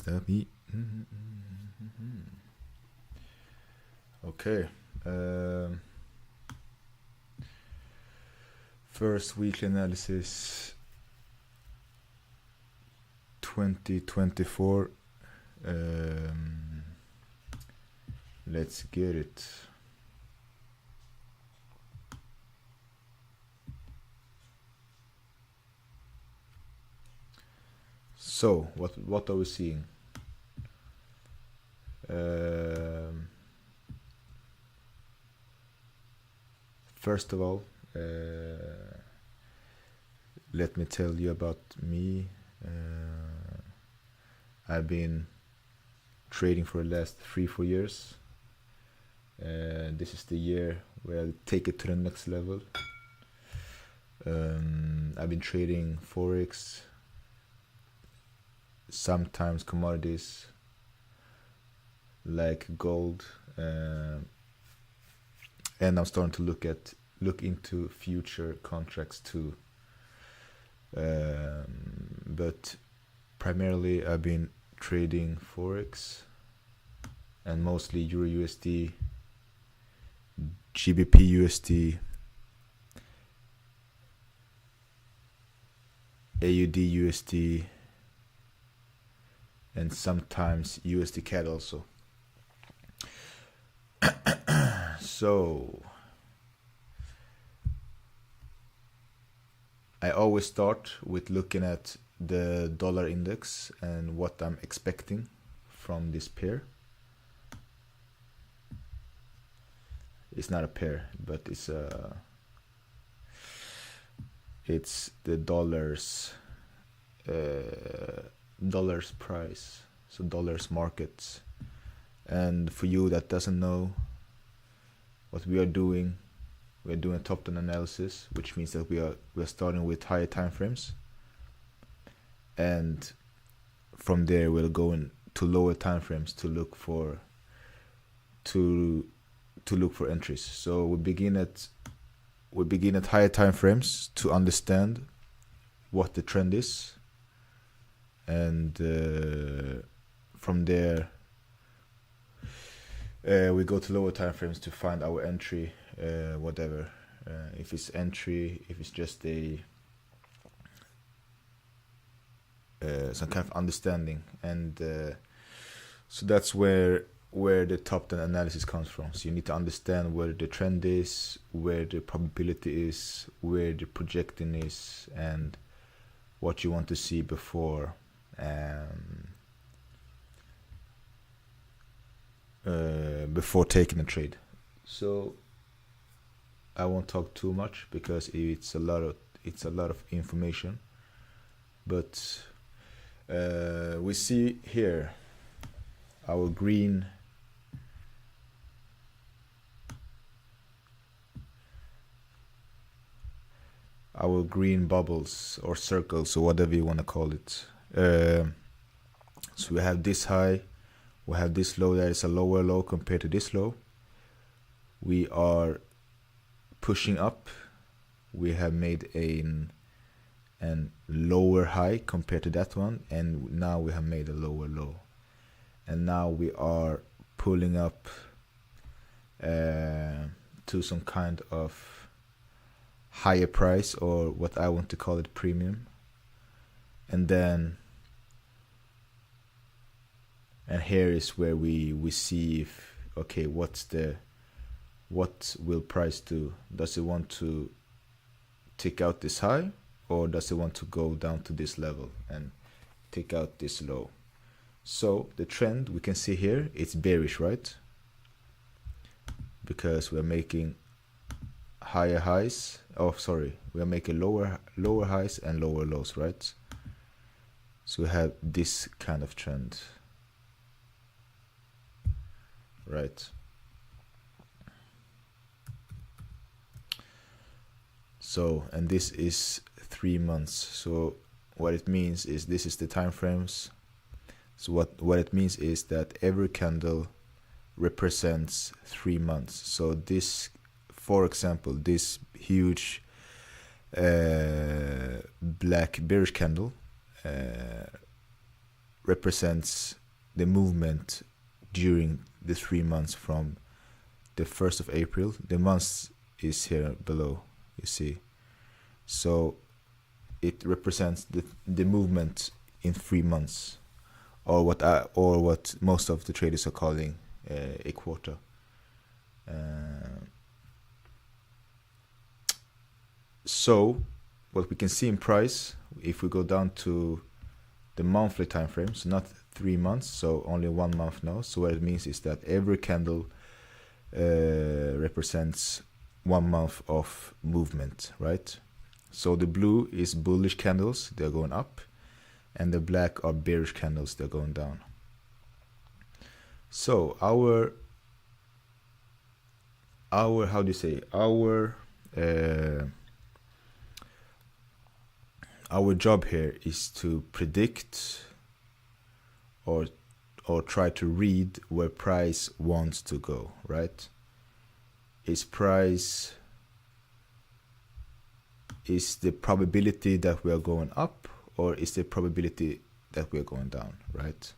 that me? Okay. First weekly analysis 2024. Let's get it. So, what are we seeing? First of all, let me tell you about me. I've been trading for the last 3-4 years. This is the year where I'll take it to the next level. I've been trading forex, sometimes commodities like gold, and I'm starting to look into future contracts too. But primarily I've been trading forex and mostly Euro USD, GBP USD, AUD USD, and sometimes USD CAD also. So I always start with looking at the dollar index and what I'm expecting from this pair. It's not a pair, but it's the dollars price, so dollars markets. And for you that doesn't know what we are doing a top-down analysis, which means that we are starting with higher time frames, and from there we'll go into lower time frames to look for entries. So we begin at higher time frames to understand what the trend is, and from there we go to lower time frames to find our entry, whatever. If it's entry, if it's just a some kind of understanding, and so that's where the top-down analysis comes from. So you need to understand where the trend is, where the probability is, where the projecting is, and what you want to see before taking a trade. So I won't talk too much because it's a lot of information, but we see here our green bubbles or circles or whatever you want to call it. So we have this high, we have this low that is a lower low compared to this low. We are pushing up. We have made an lower high compared to that one, and now we have made a lower low. And now we are pulling up to some kind of higher price, or what I want to call it, premium. And here is where we see if, okay, what will price do? Does it want to tick out this high, or does it want to go down to this level and tick out this low? So the trend we can see here, it's bearish, right? Because we're making higher highs. Oh, sorry, we are making lower highs and lower lows, right? So we have this kind of trend, right? So, and this is 3 months. So what it means is, this is the time frames. So what it means is that every candle represents 3 months. So this, for example, this huge black bearish candle represents the movement during the 3 months from the 1st of April. The month is here below, you see. So it represents the movement in 3 months, or what most of the traders are calling a quarter. So what we can see in price, if we go down to the monthly time frame, so not 3 months, so only 1 month now. So what it means is that every candle represents 1 month of movement, right? So the blue is bullish candles, they're going up, and the black are bearish candles, they're going down. So our how do you say, our job here is to predict or try to read where price wants to go, right? Is the probability that we are going up, or is the probability that we are going down, right?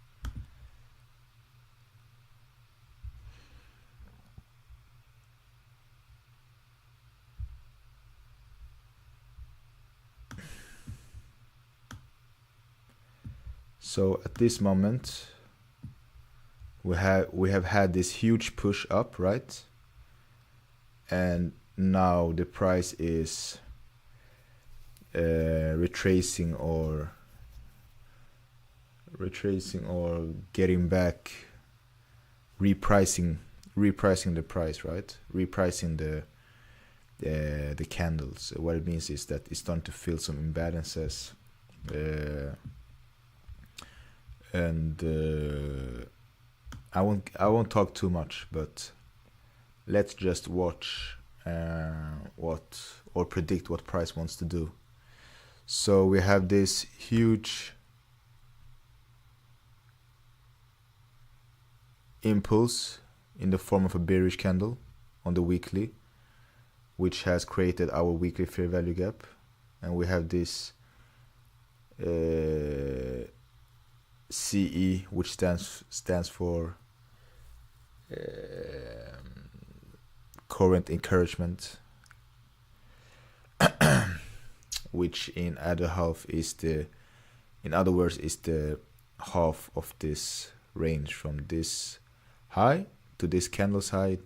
So at this moment, we have had this huge push up, right? And now the price is retracing or getting back, repricing the price, right? Repricing the candles. What it means is that it's starting to fill some imbalances, and I won't talk too much, but let's just watch or predict what price wants to do. So we have this huge impulse in the form of a bearish candle on the weekly, which has created our weekly fair value gap, and we have this CE, which stands for current encouragement, which in other words is the half of this range from this high to this candle's high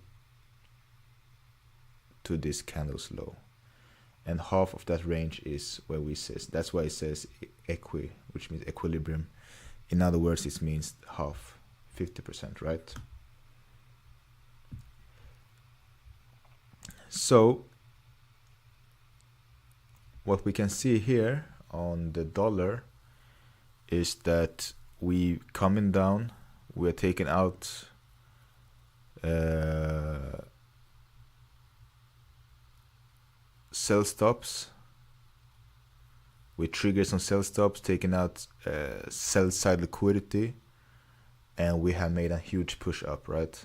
to this candle's low, and half of that range is where we says, that's why it says equi, which means equilibrium. In other words, it means half, 50%, right? So what we can see here on the dollar is that we coming down, we are taking out sell stops. We triggered some sell stops, taking out sell side liquidity, and we have made a huge push up, right?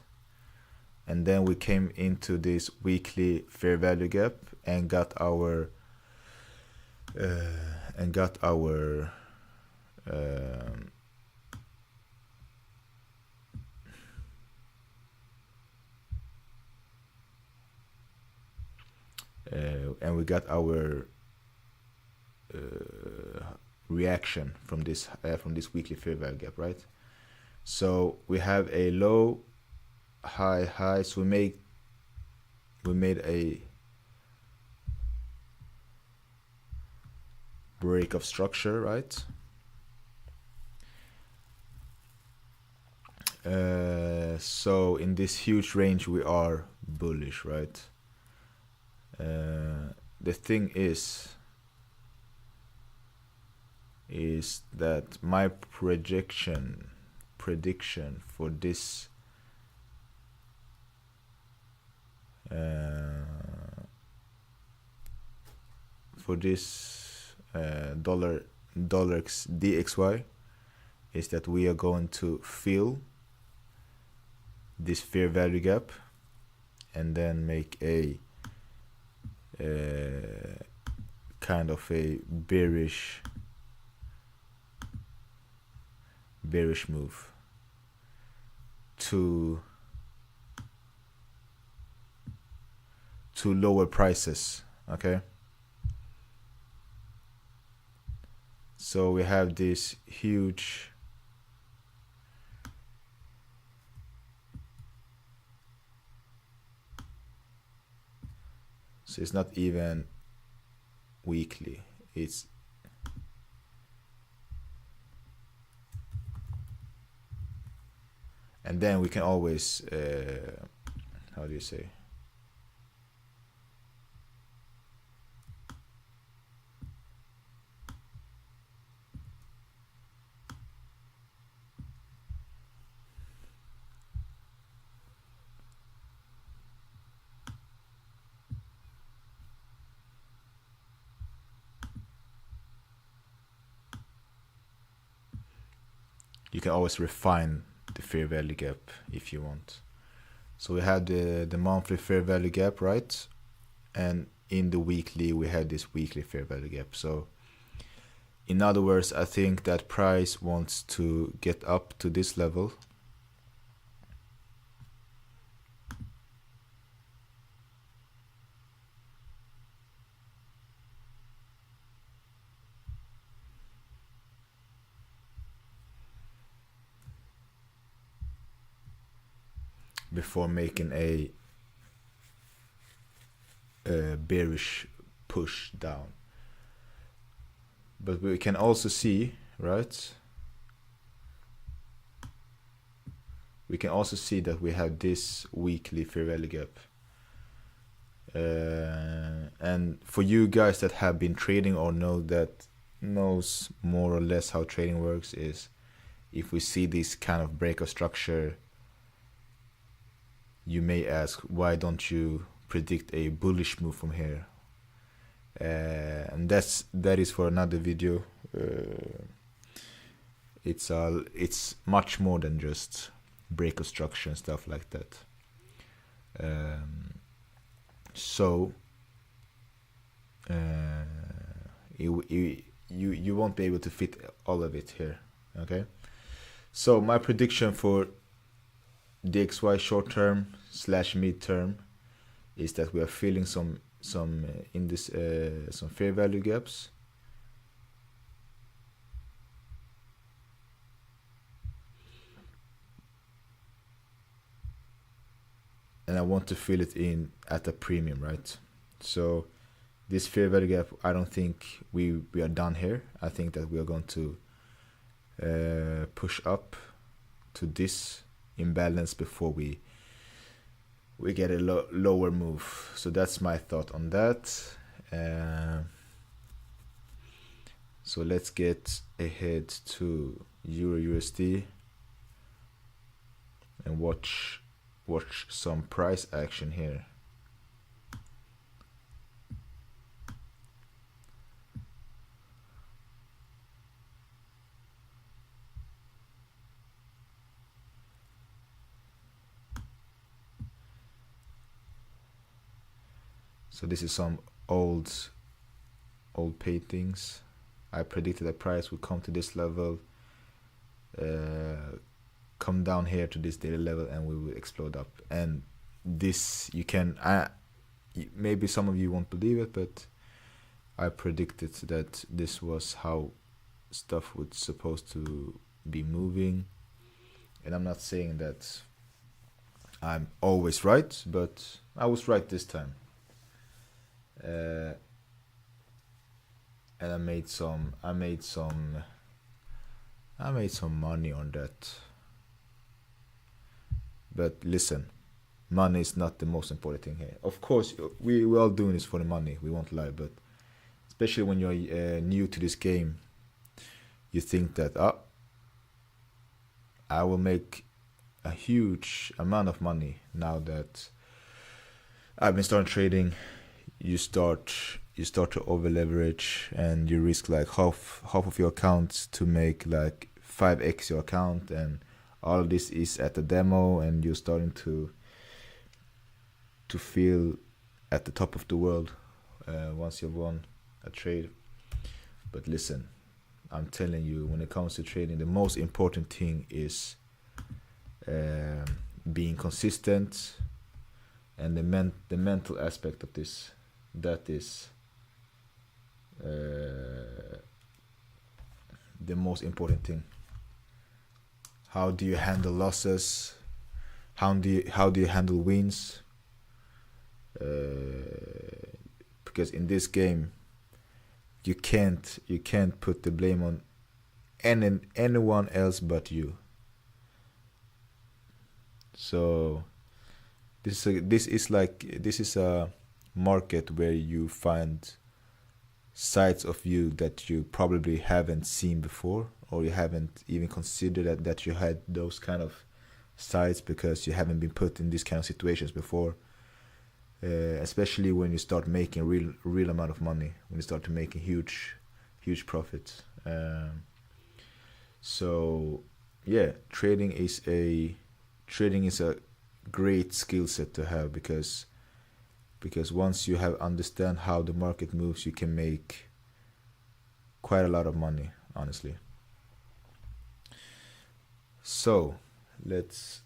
And then we came into this weekly fair value gap and got our and we got our reaction from this weekly fair value gap, right? So we have a low, high, so we made a break of structure, right? So in this huge range we are bullish, right? The thing is that my prediction for this dollar DXY is that we are going to fill this fair value gap and then make a kind of a bearish bearish move to lower prices. Okay, so we have this huge so it's not even weekly, it's and then we can always how do you say, you can always refine the fair value gap if you want. So we have the monthly fair value gap, right? And in the weekly we have this weekly fair value gap. So in other words, I think that price wants to get up to this level. Before making a bearish push down. But we can also see, right? We can also see that we have this weekly fair value gap. And for you guys that have been trading or knows more or less how trading works, is if we see this kind of breakout structure, you may ask, why don't you predict a bullish move from here? And that is for another video. It's much more than just breakout structure and stuff like that. So you won't be able to fit all of it here. Okay, so my prediction for DXY short term / mid term is that we are feeling some in this some fair value gaps. And I want to fill it in at a premium, right? So this fair value gap, I don't think we are done here. I think that we are going to push up to this imbalance before we get a lower move. So that's my thought on that. So let's get ahead to Euro USD and watch some price action here. So this is some old paintings. I predicted that price would come to this level, come down here to this daily level, and we will explode up. And this, you can, maybe some of you won't believe it, but I predicted that this was how stuff was supposed to be moving. And I'm not saying that I'm always right, but I was right this time. And I made some money on that. But listen, money is not the most important thing here. Of course, we're all doing this for the money, we won't lie, but especially when you're new to this game, you think that I will make a huge amount of money now that I've been starting trading. You start to over leverage, and you risk like half of your account to make like 5x your account, and all of this is at the demo, and you're starting to feel at the top of the world once you've won a trade. But listen, I'm telling you, when it comes to trading, the most important thing is being consistent, and the mental aspect of this. That is the most important thing. How do you handle losses? How do you handle wins? Because in this game, you can't put the blame on anyone else but you. So this is a market where you find sides of you that you probably haven't seen before, or you haven't even considered that you had those kind of sides, because you haven't been put in these kind of situations before. Especially when you start making real amount of money, when you start to making huge profits. So yeah, trading is a great skill set to have, because once you have understand how the market moves, you can make quite a lot of money, honestly. So let's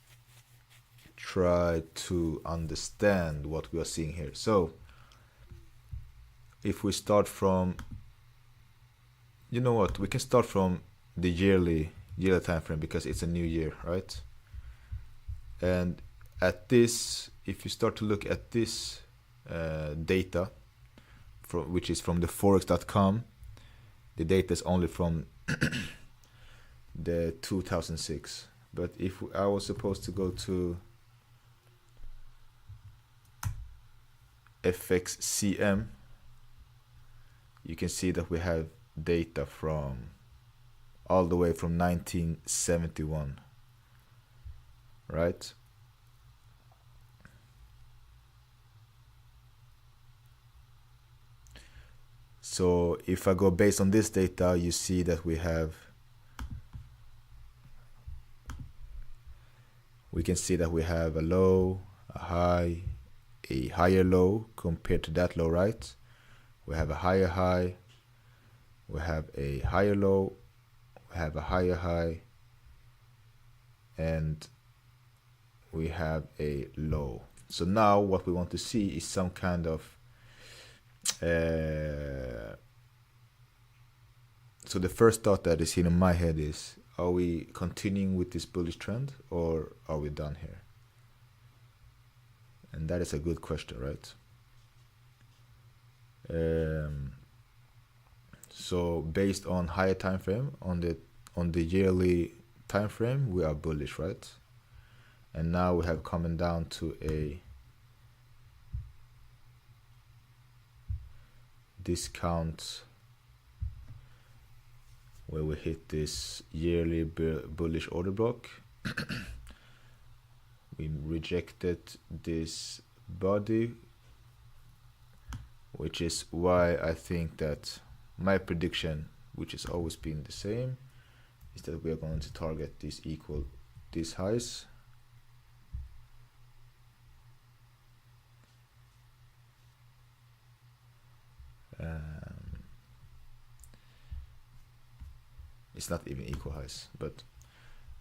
try to understand what we are seeing here. So if we start from, you know what, we can start from the yearly time frame, because it's a new year, right? And at this, if you start to look at this data, which is from the forex.com, the data is only from the 2006. But if I was supposed to go to FXCM, you can see that we have data from all the way from 1971, right? So if I go based on this data, you see that we can see that we have a low, a high, a higher low compared to that low, right? We have a higher high, we have a higher low, we have a higher high, and we have a low. So now what we want to see is some kind of so the first thought that is in my head is, are we continuing with this bullish trend, or are we done here? And that is a good question, right? So based on higher time frame, on the yearly time frame, we are bullish, right? And now we have coming down to a discount where we hit this yearly bullish order block. We rejected this body, which is why I think that my prediction, which has always been the same, is that we are going to target these highs. It's not even equal highs, but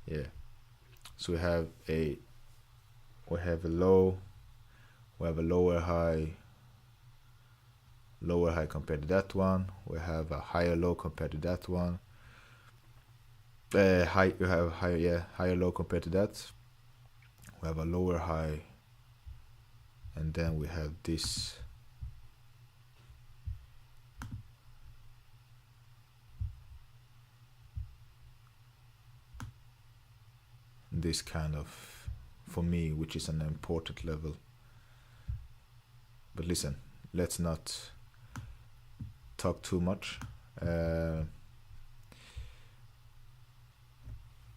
yeah. So we have a low, we have a lower high compared to that one. We have a higher low compared to that one. You have higher low compared to that. We have a lower high, and then we have this kind of, for me, which is an important level. But listen, let's not talk too much.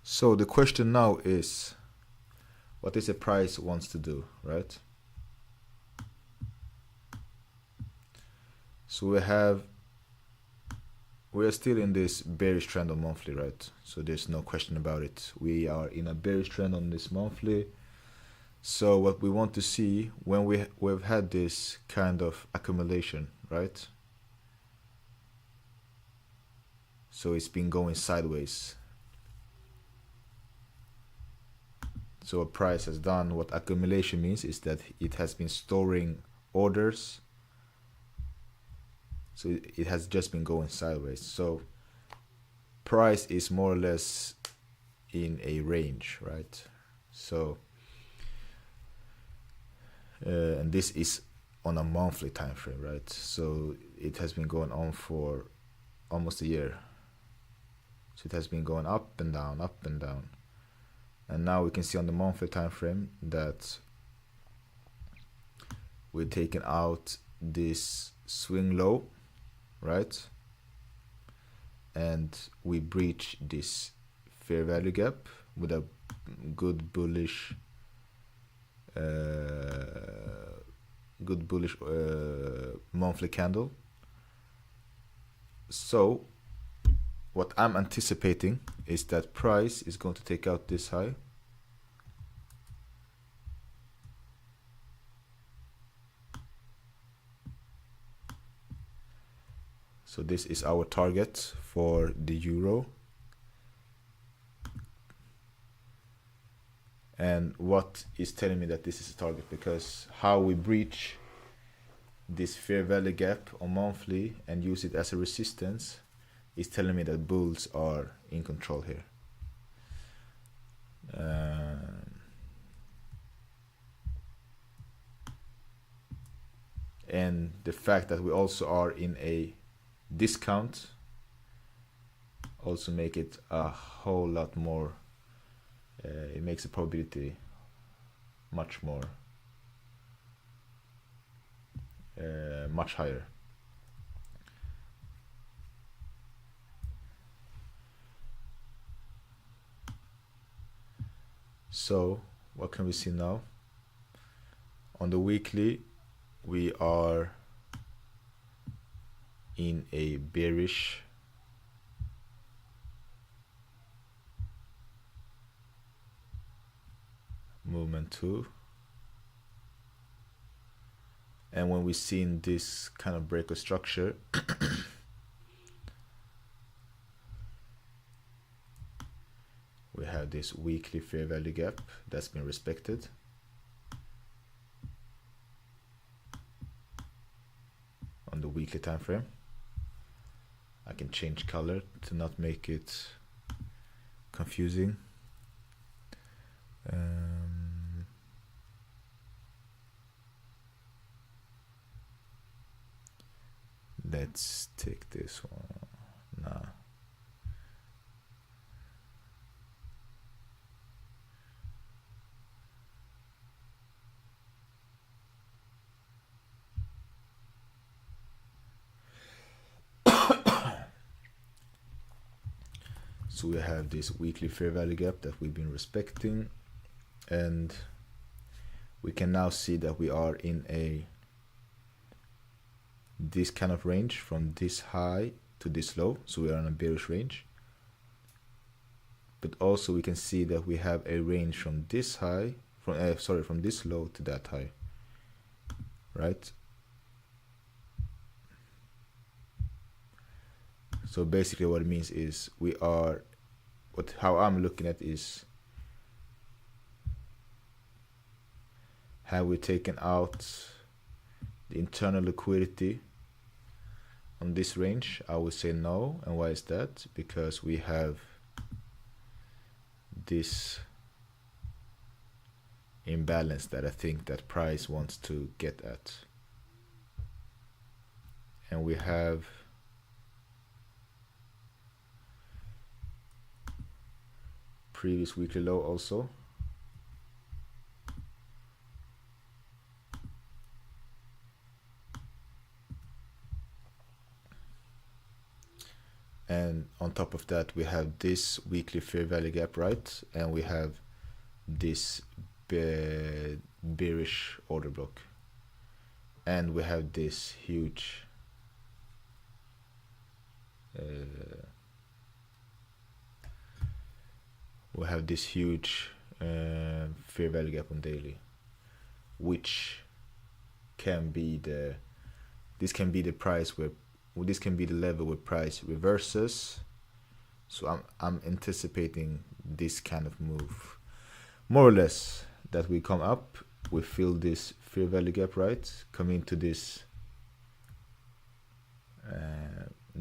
So the question now is, what is the price wants to do, right? So we are still in this bearish trend on monthly, right? So there's no question about it. We are in a bearish trend on this monthly. So what we want to see, when we've had this kind of accumulation, right? So it's been going sideways. So what price has done, what accumulation means, is that it has been storing orders. So it has just been going sideways. So price is more or less in a range, right? So and this is on a monthly time frame, right? So it has been going on for almost a year. So it has been going up and down, up and down. And now we can see on the monthly time frame that we're taking out this swing low, right? And we breach this fair value gap with a good bullish monthly candle. So what I'm anticipating is that price is going to take out this high. So this is our target for the euro. And what is telling me that this is a target? Because how we breach this fair value gap on monthly and use it as a resistance is telling me that bulls are in control here. And the fact that we also are in a discount also make it a whole lot more, it makes the probability much more much higher. So what can we see now? On the weekly, we are in a bearish movement too. And when we see in this kind of break of structure, we have this weekly fair value gap that's been respected. On the weekly time frame, I can change color to not make it confusing. Let's take this one. Nah. So we have this weekly fair value gap that we've been respecting, and we can now see that we are in this kind of range from this high to this low. So we are in a bearish range, but also we can see that we have a range from this high, from this low to that high, right? So basically what it means is we are, how I'm looking at is, have we taken out the internal liquidity on this range? I would say no. And why is that? Because we have this imbalance that I think that price wants to get at. And we have previous weekly low also. And on top of that, we have this weekly fair value gap, right? And we have this bearish order block. And we have this huge fair value gap on daily, which can be this can be the price where, this can be the level where price reverses So I'm anticipating this kind of move, more or less, that we come up, we fill this fair value gap, right? Come into this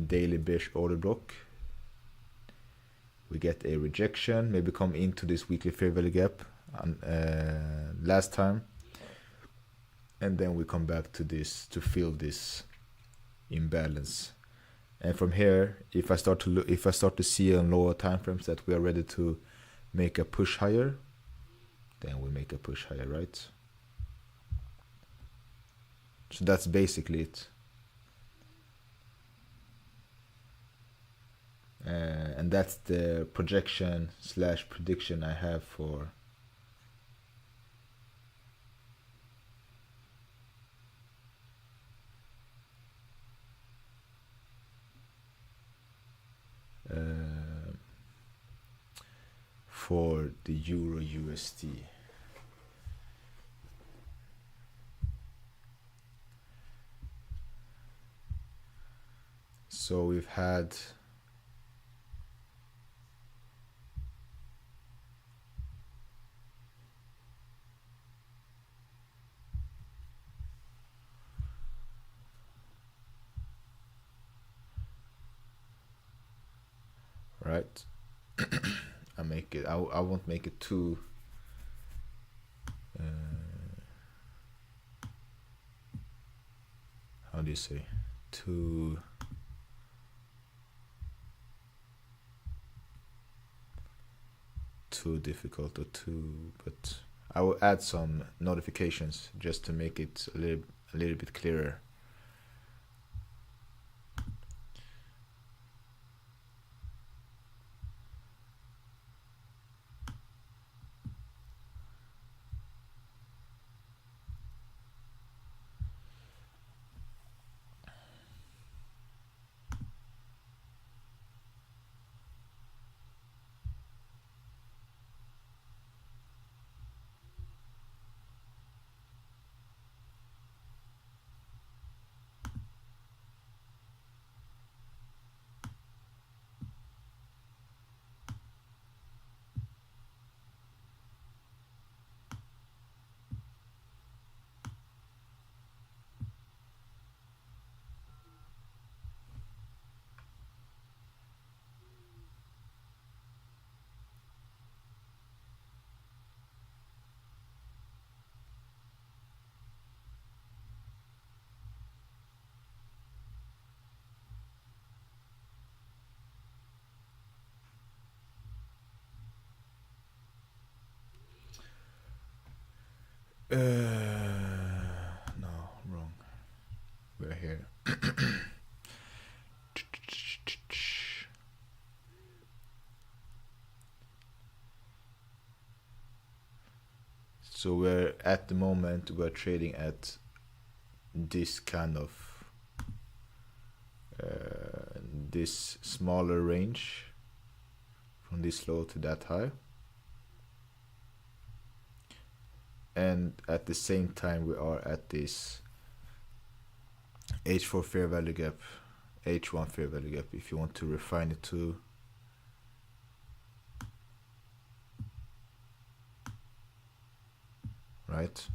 daily bearish order block. We get a rejection, maybe come into this weekly fair value gap last time, and then we come back to this to fill this imbalance. And from here, if I start to see on lower time frames that we are ready to make a push higher, then we make a push higher, right? So that's basically it. And that's the projection / prediction I have for the Euro USD. So we've had right. I won't make it too how do you say, too difficult or too, but I will add some notifications just to make it a little bit clearer. No, wrong. We're here. So we're at the moment we're trading at this kind of this smaller range from this low to that high, and at the same time we are at this H4 fair value gap, H1 fair value gap, if you want to refine it to right.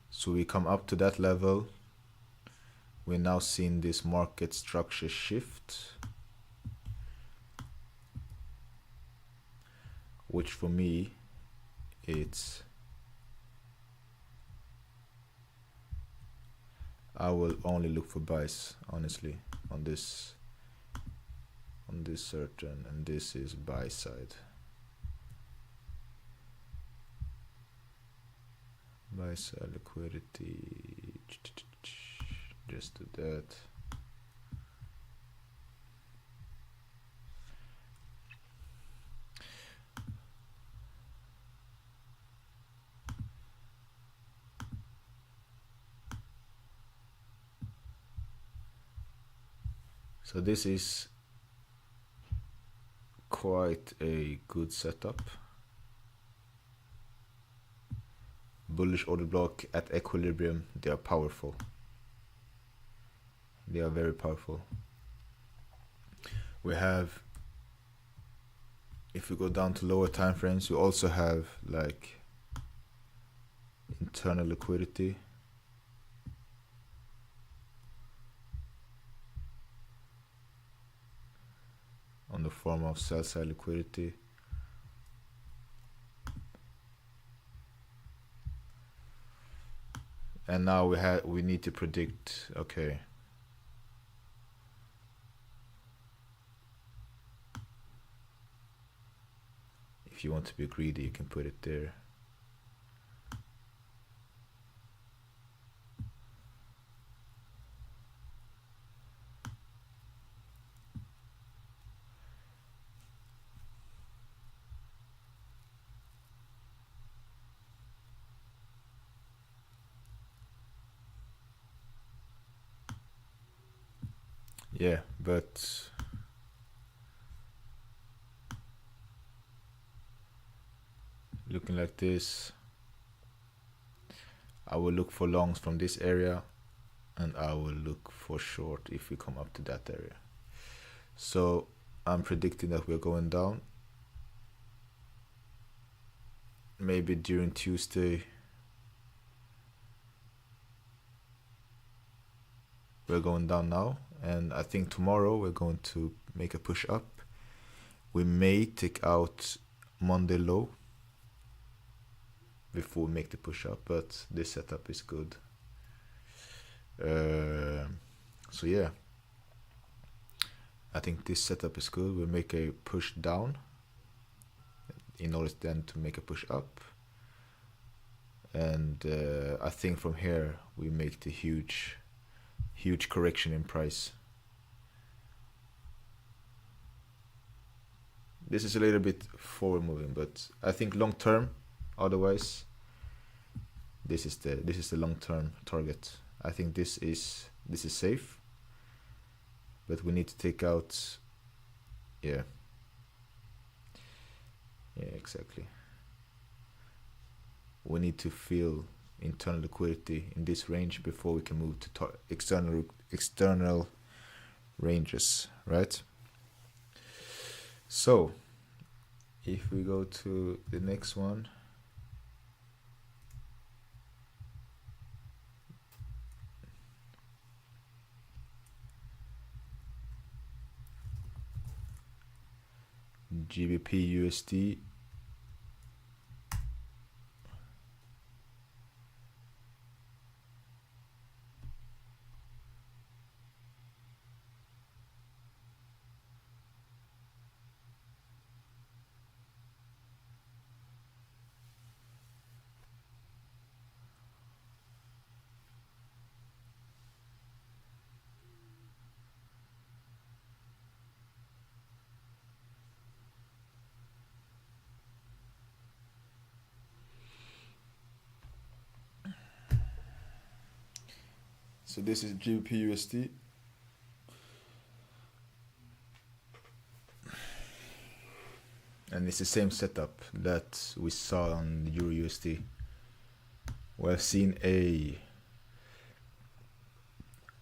So we come up to that level. We're now seeing this market structure shift, which for me, I will only look for buys, honestly, on this certain, and this is buy side. Buy side liquidity, just do that. So this is quite a good setup. Bullish order block at equilibrium, they are powerful. They are very powerful. We have, if we go down to lower time frames, we also have like internal liquidity. On the form of sell side liquidity. And now we need to predict, okay, if you want to be greedy, you can put it there. Yeah, but looking like this, I will look for longs from this area, and I will look for short if we come up to that area. So I'm predicting that we're going down. Maybe during Tuesday we're going down now, and I think tomorrow we're going to make a push up. We may take out Monday low before we make the push up, but this setup is good. So yeah, I think this setup is good. We make a push down in order then to make a push up, and I think from here we make the huge correction in price. This is a little bit forward moving, but I think long term, otherwise, this is the long term target. I think this is safe, but we need to take out, yeah, exactly. We need to feel internal liquidity in this range before we can move to external ranges, right? So if we go to the next one, GBP USD. So this is GBP USD. And it's the same setup that we saw on the Euro USD.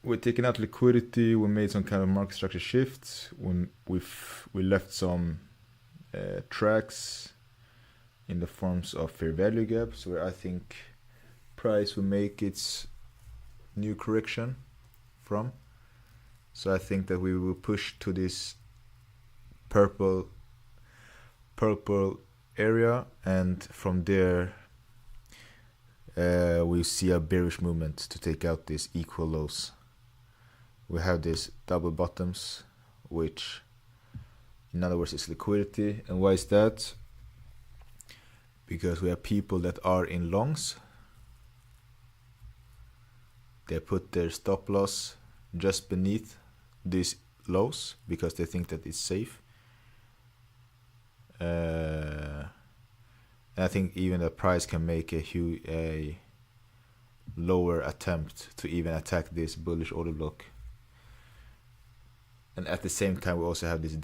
We're taking out liquidity. We made some kind of market structure shift. We left some tracks in the forms of fair value gaps, where I think price will make its new correction from. So I think that we will push to this purple area, and from there we see a bearish movement to take out these equal lows. We have these double bottoms, which in other words is liquidity. And why is that? Because we have people that are in longs. They put their stop loss just beneath these lows because they think that it's safe. And I think even the price can make a lower attempt to even attack this bullish order block. And at the same time, we also have this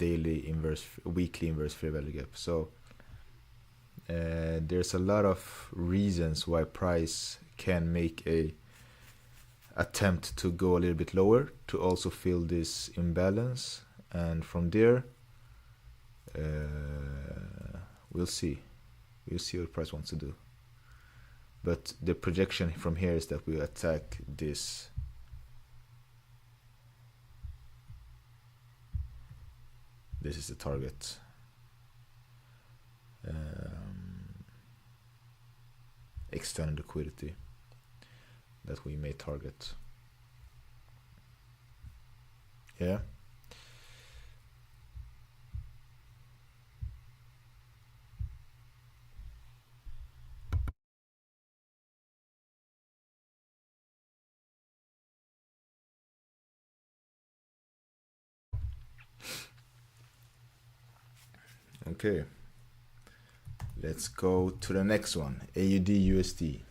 weekly inverse fair value gap. So there's a lot of reasons why price can make attempt to go a little bit lower to also fill this imbalance, and from there we'll see what price wants to do. But the projection from here is that we attack this is the target. External liquidity that we may target. Yeah. Okay. Let's go to the next one. AUD USD.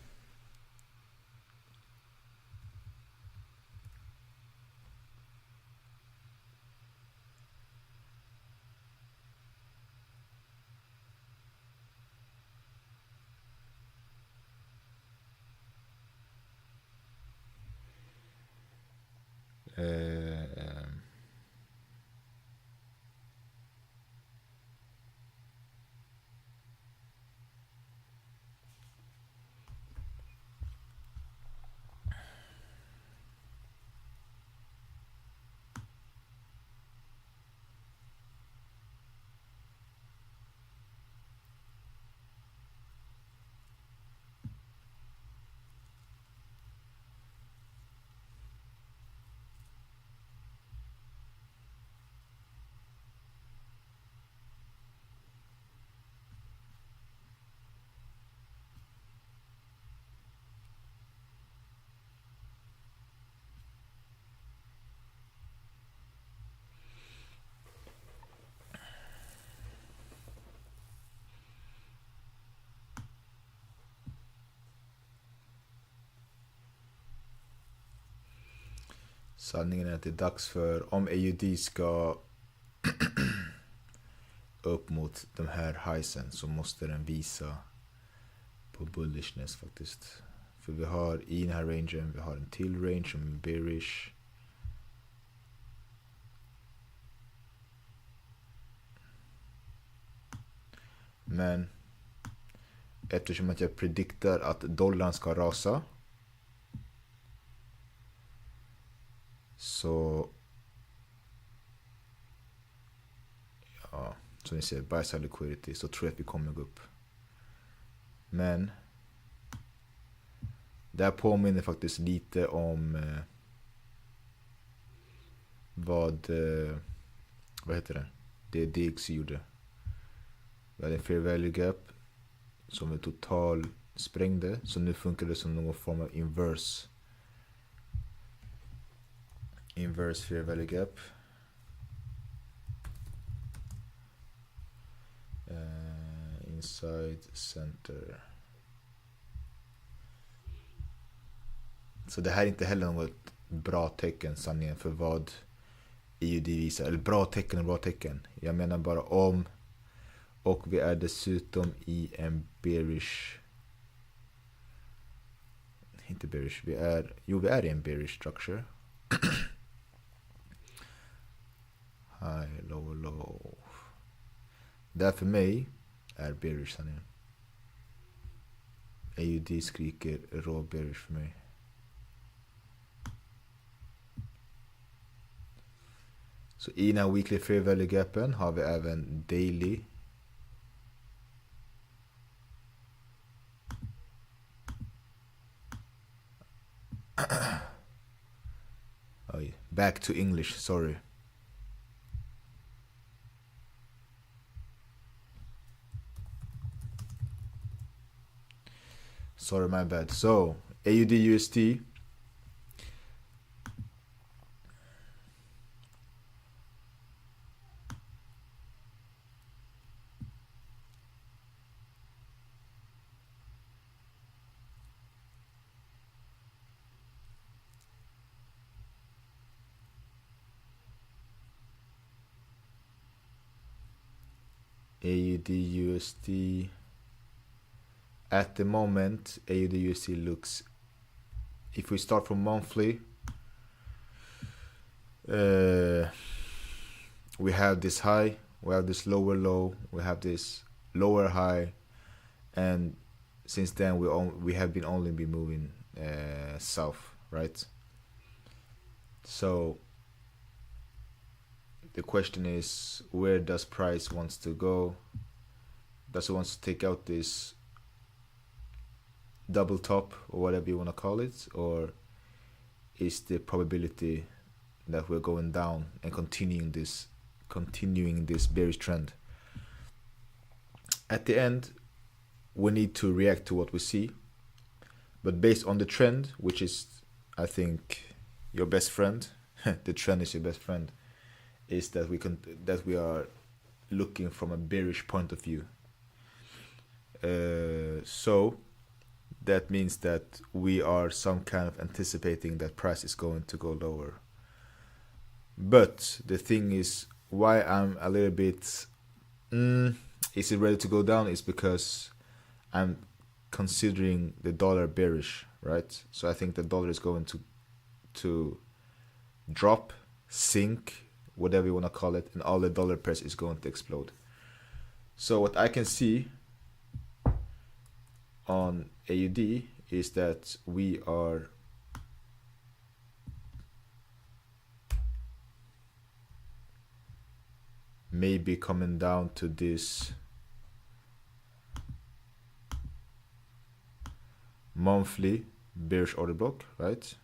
Sanningen är att det är dags för, om AUD ska upp mot de här highsen, så måste den visa på bullishness faktiskt. För vi har i den här rangen, vi har en till range som är bearish. Men eftersom att jag prediktar att dollarn ska rasa, så ja, som ni ser, buy side liquidity, så tror jag att vi kommer gå upp. Men det här påminner faktiskt lite om vad heter det? Det DX gjorde. Vi hade en fair value gap som vi total sprängde, så nu funkar det som någon form av inverse fair value gap. Inside center. Så det här är inte heller något bra tecken, sanningen, för vad EUD visar. Eller bra tecken. Jag menar bara om, och vi är dessutom i en bearish, inte bearish, vi är i en bearish structure. High, low, low. Det här för mig är bearish, sanningen. AUD skriker rå bearish för mig. Så i den här weekly fair value gapen har vi även daily. Back to English, sorry. Sorry, my bad. So, AUD USD. AUD USD. At the moment, AUD USD looks if we start from monthly, uh, we have this high, we have this lower low, we have this lower high, and since then we have been only been moving south, right? So the question is, where does price wants to go? Does it wants to take out this double top or whatever you want to call it, or is the probability that we're going down and continuing this bearish trend? At the end, we need to react to what we see, but based on the trend, which is, I think, your best friend, the trend is your best friend, is that we are looking from a bearish point of view. So that means that we are some kind of anticipating that price is going to go lower. But the thing is, why I'm a little bit, is it ready to go down, is because I'm considering the dollar bearish, right? So I think the dollar is going to drop, sink, whatever you want to call it, and all the dollar pairs is going to explode. So what I can see on AUD is that we are maybe coming down to this monthly bearish order block, right?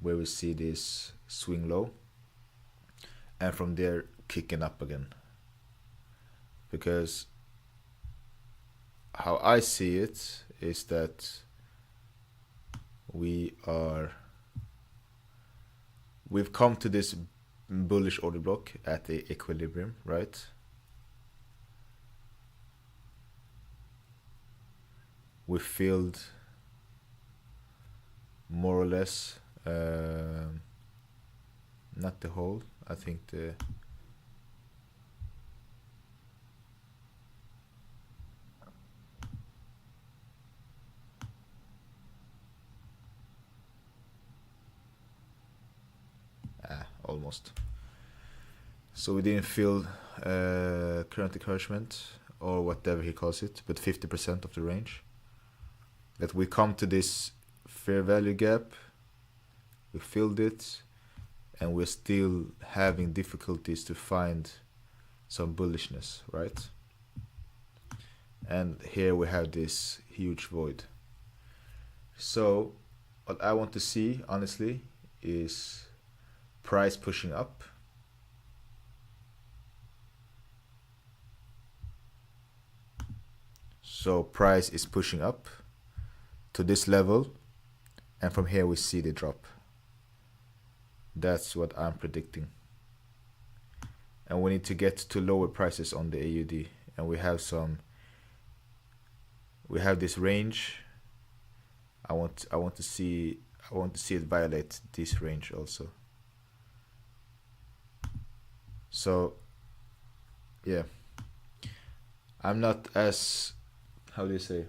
Where we see this swing low, and from there kicking up again. Because how I see it is that we've come to this bullish order block at the equilibrium, right? We filled more or less, not the whole, I think almost. So we didn't feel current encouragement or whatever he calls it, but 50% of the range. That we come to this fair value gap, we filled it, and we're still having difficulties to find some bullishness, right? And here we have this huge void. So what I want to see, honestly, is price pushing up. So price is pushing up to this level, and from here we see the drop. That's what I'm predicting. And we need to get to lower prices on the AUD, and we have this range. I want to see it violate this range also. So yeah, I'm not as, how do you say,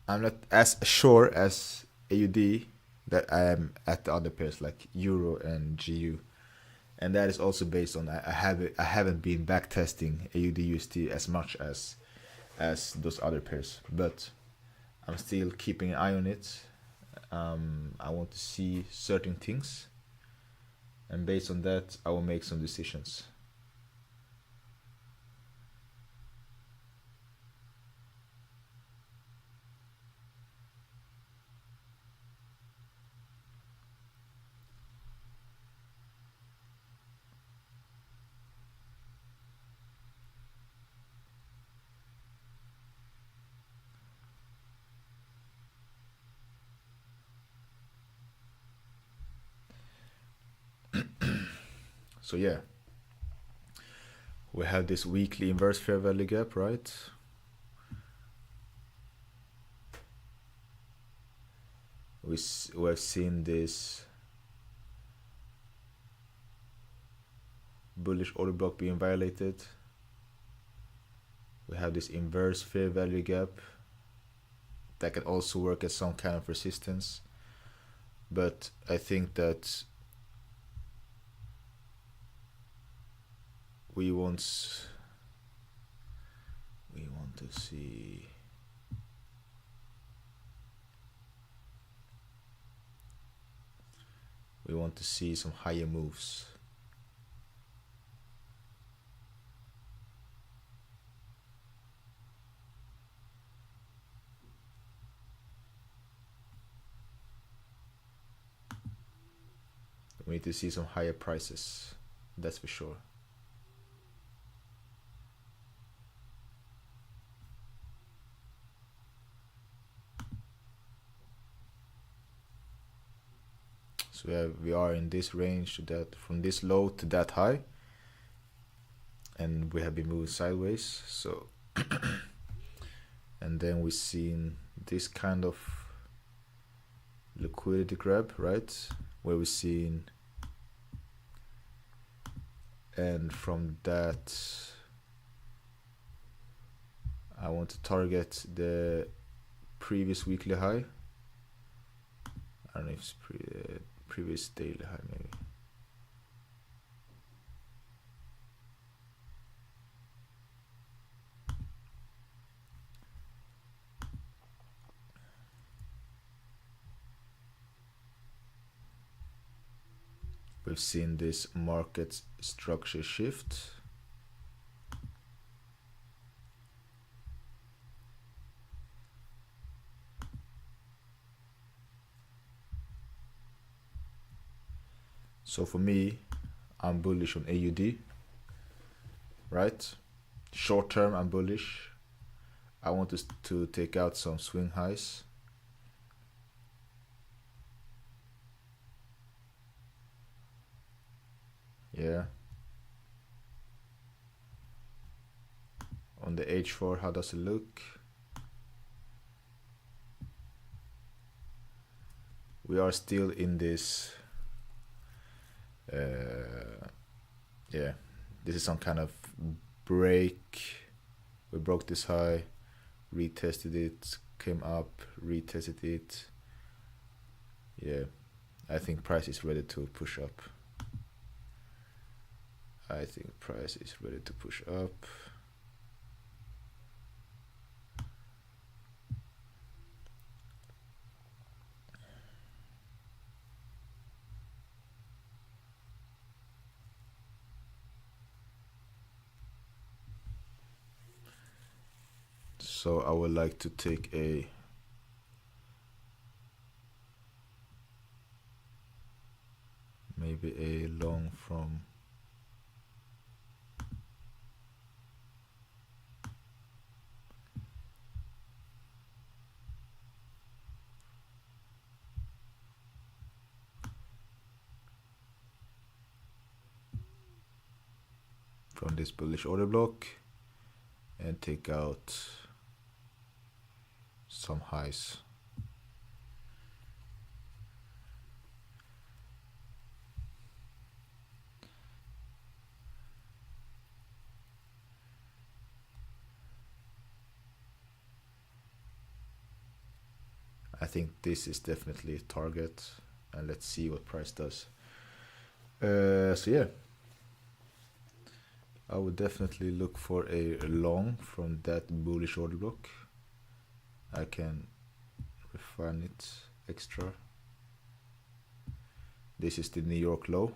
I'm not as sure as AUD that I am at the other pairs like Euro and GU, and that is also based on I haven't been back testing AUD USD as much as those other pairs, but I'm still keeping an eye on it. I want to see certain things, and based on that I will make some decisions. So yeah, we have this weekly inverse fair value gap, right? We've seen this bullish order block being violated. We have this inverse fair value gap that can also work as some kind of resistance, but I think that we want to see some higher moves. We need to see some higher prices, that's for sure. So we are in this range to that, from this low to that high, and we have been moving sideways. So and then we've seen this kind of liquidity grab, right, where we've seen, and from that I want to target the previous weekly high. I don't know if it's previous daily high, maybe. We've seen this market structure shift. So for me, I'm bullish on AUD, right? Short term, I'm bullish. I want to take out some swing highs. Yeah. On the H4, how does it look? We are still in this. Yeah, this is some kind of break. We broke this high, retested it, came up, retested it. Yeah, I think price is ready to push up. I think price is ready to push up. So I would like to take maybe a long from this bullish order block and take out some highs. I think this is definitely a target, and let's see what price does. So yeah, I would definitely look for a long from that bullish order block. I can refine it extra. This is the New York low.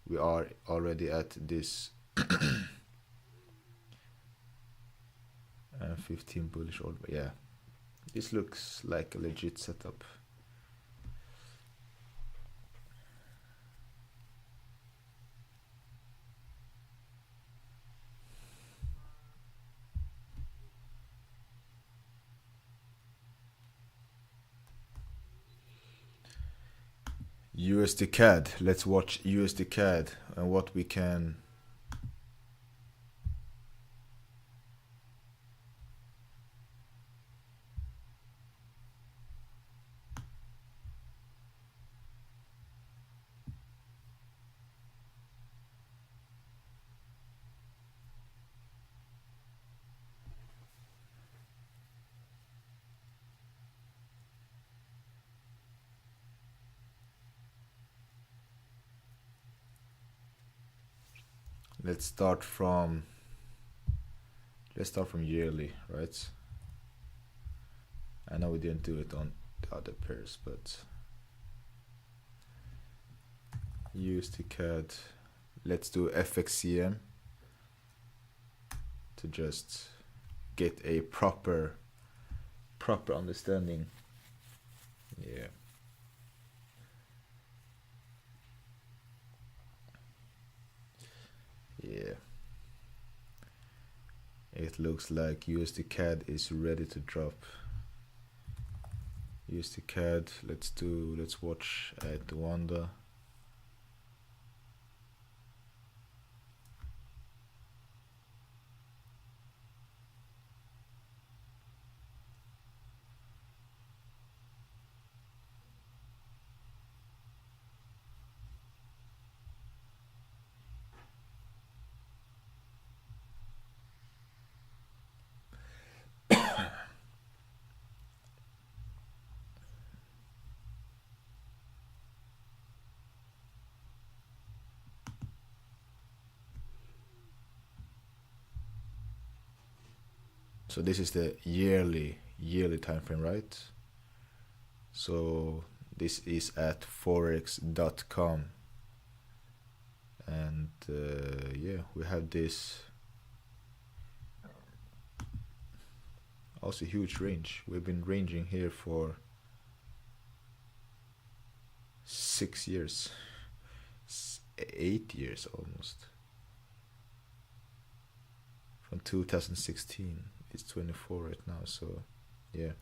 We are already at this 15 bullish order. Yeah, this looks like a legit setup. USD CAD. Let's watch USD CAD and what we can. let's start from yearly, right? I know we didn't do it on the other pairs, but USD CAD. Let's do FXCM to just get a proper understanding. Yeah. Yeah. It looks like USD CAD is ready to drop. USD CAD, let's watch at Wanda. So this is the yearly time frame, right? So this is at forex.com, and yeah, we have this also huge range. We've been ranging here for 6 years, 8 years almost. From 2016, it's 24 right now. So yeah,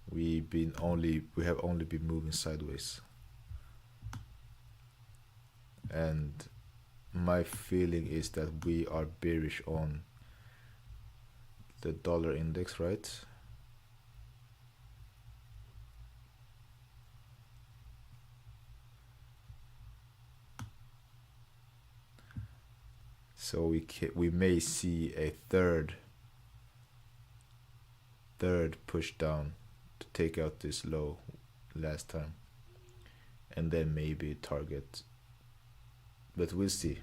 we have only been moving sideways, and my feeling is that we are bearish on the dollar index, right? So we may see a third push down to take out this low last time, and then maybe target, but we'll see.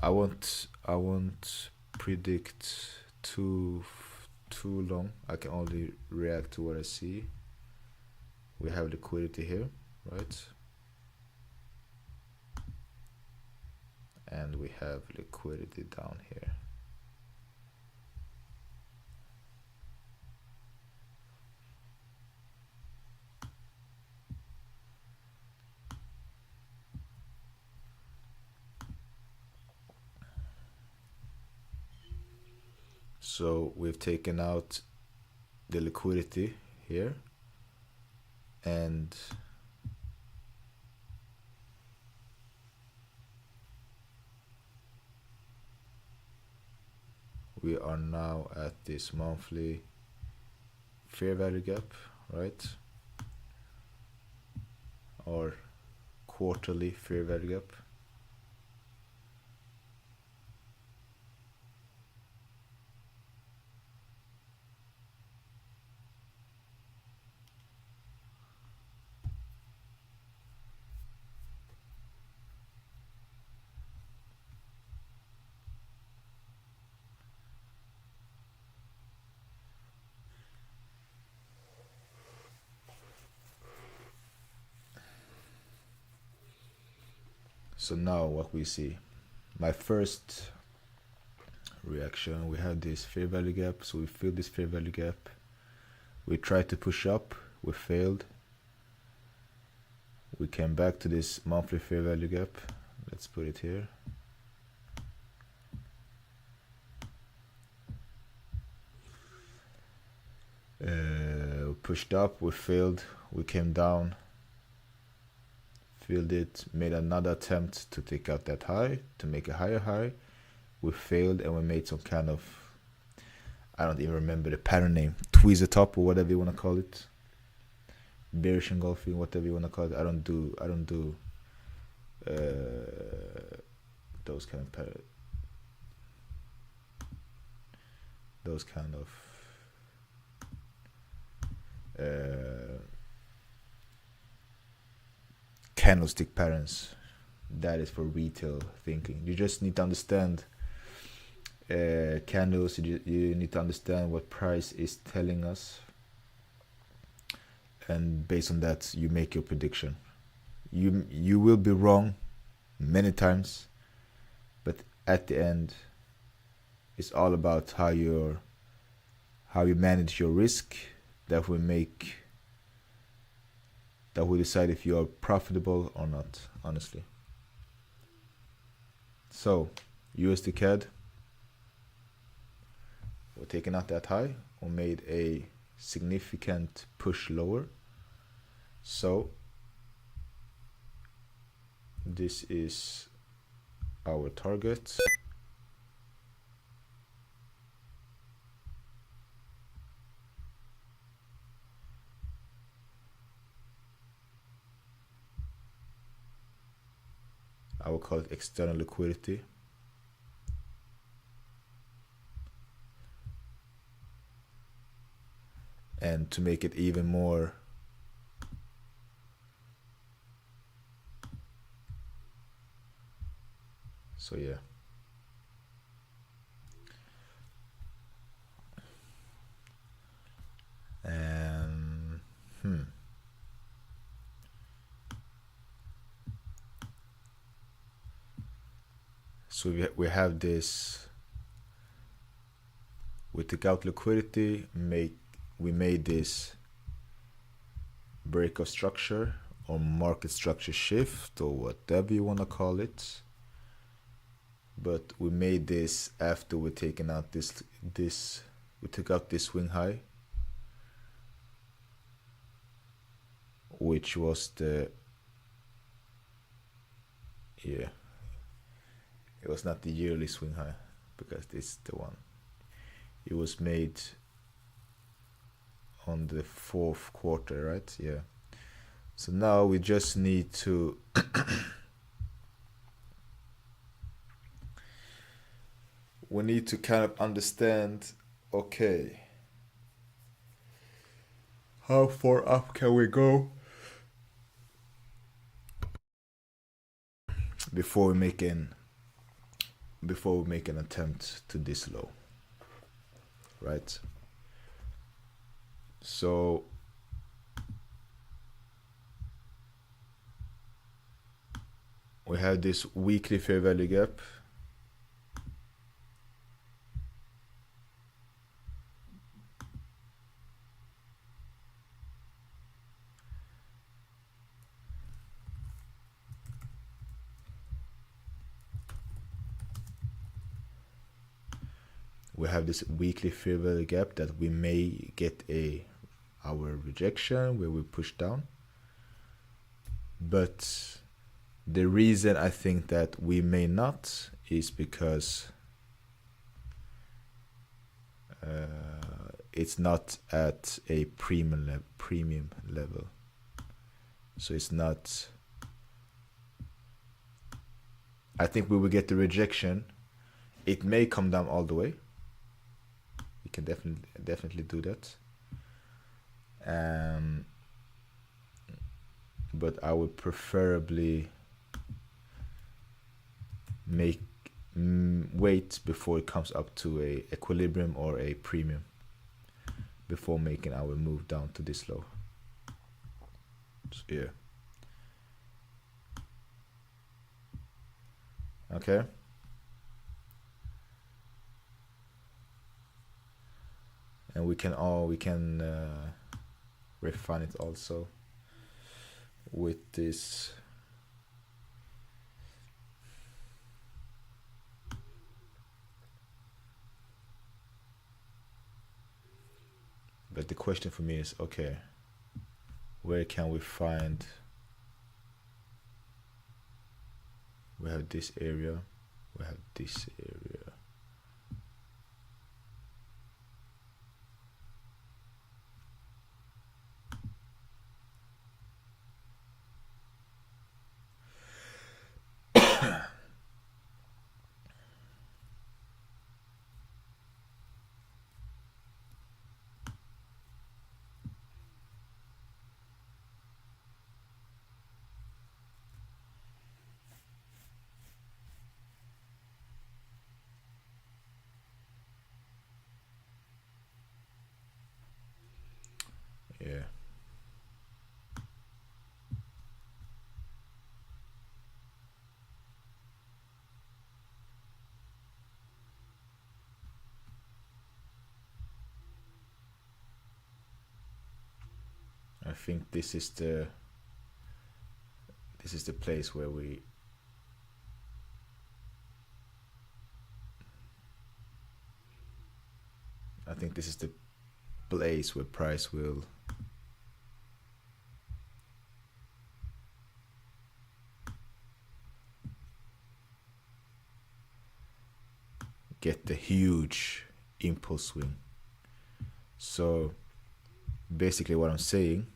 I won't predict too long. I can only react to what I see. We have liquidity here, right? And we have liquidity down here. So we've taken out the liquidity here, and we are now at this monthly fair value gap, right? Or quarterly fair value gap. So now what we see, my first reaction, we have this fair value gap, so we fill this fair value gap. We tried to push up, we failed. We came back to this monthly fair value gap. Let's put it here. We pushed up, we failed, we came down, filled it, made another attempt to take out that high, to make a higher high. We failed, and we made some kind of, I don't even remember the pattern name, tweezer top or whatever you want to call it, bearish engulfing, whatever you want to call it. I don't do those kind of candlestick patterns. that is for retail thinking. You just need to understand candles. You need to understand what price is telling us, and based on that, you make your prediction. You will be wrong many times, but at the end, it's all about how you manage your risk. That will decide if you are profitable or not, honestly. So, USD CAD, we're taking out that high. We made a significant push lower. So, this is our target. I will call it external liquidity. And to make it even more so yeah. So we have this. We took out liquidity. We made this break of structure or market structure shift or whatever you want to call it. But we made this after we taken out this. We took out this swing high, which was it was not the yearly swing high, because this is the one. It was made on the fourth quarter, right? Yeah. So now we just need to we need to kind of understand, okay, how far up can we go before we make an attempt to this low, right? So we have this weekly fair value gap. We have this weekly fair value gap that we may get our rejection where we push down. But the reason I think that we may not is because it's not at a premium level. So it's not. I think we will get the rejection. It may come down all the way. We can definitely do that. But I would preferably wait before it comes up to a equilibrium or a premium before making our move down to this low. So, yeah. Okay. And we can refine it also with this but the question for me is, okay, where can we find, we have this area, we have this area, think this is the place where I think this is the place where price will get the huge impulse swing. So basically what I'm saying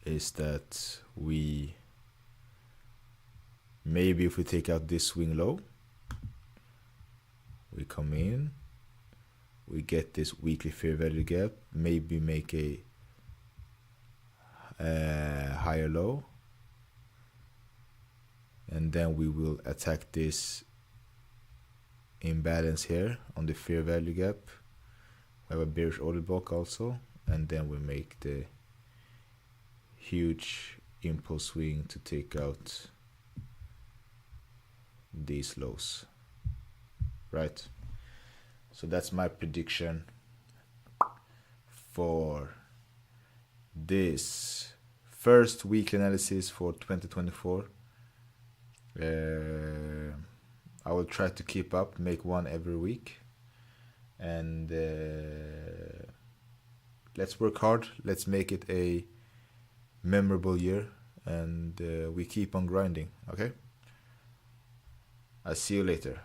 is that maybe if we take out this swing low, we come in, we get this weekly fair value gap, maybe make a higher low, and then we will attack this imbalance here on the fair value gap. We have a bearish order block also, and then we make the huge impulse swing to take out these lows, right? So that's my prediction for this first weekly analysis for 2024. I will try to keep up, make one every week, and let's work hard. Let's make it a memorable year, and we keep on grinding. Okay, I'll see you later.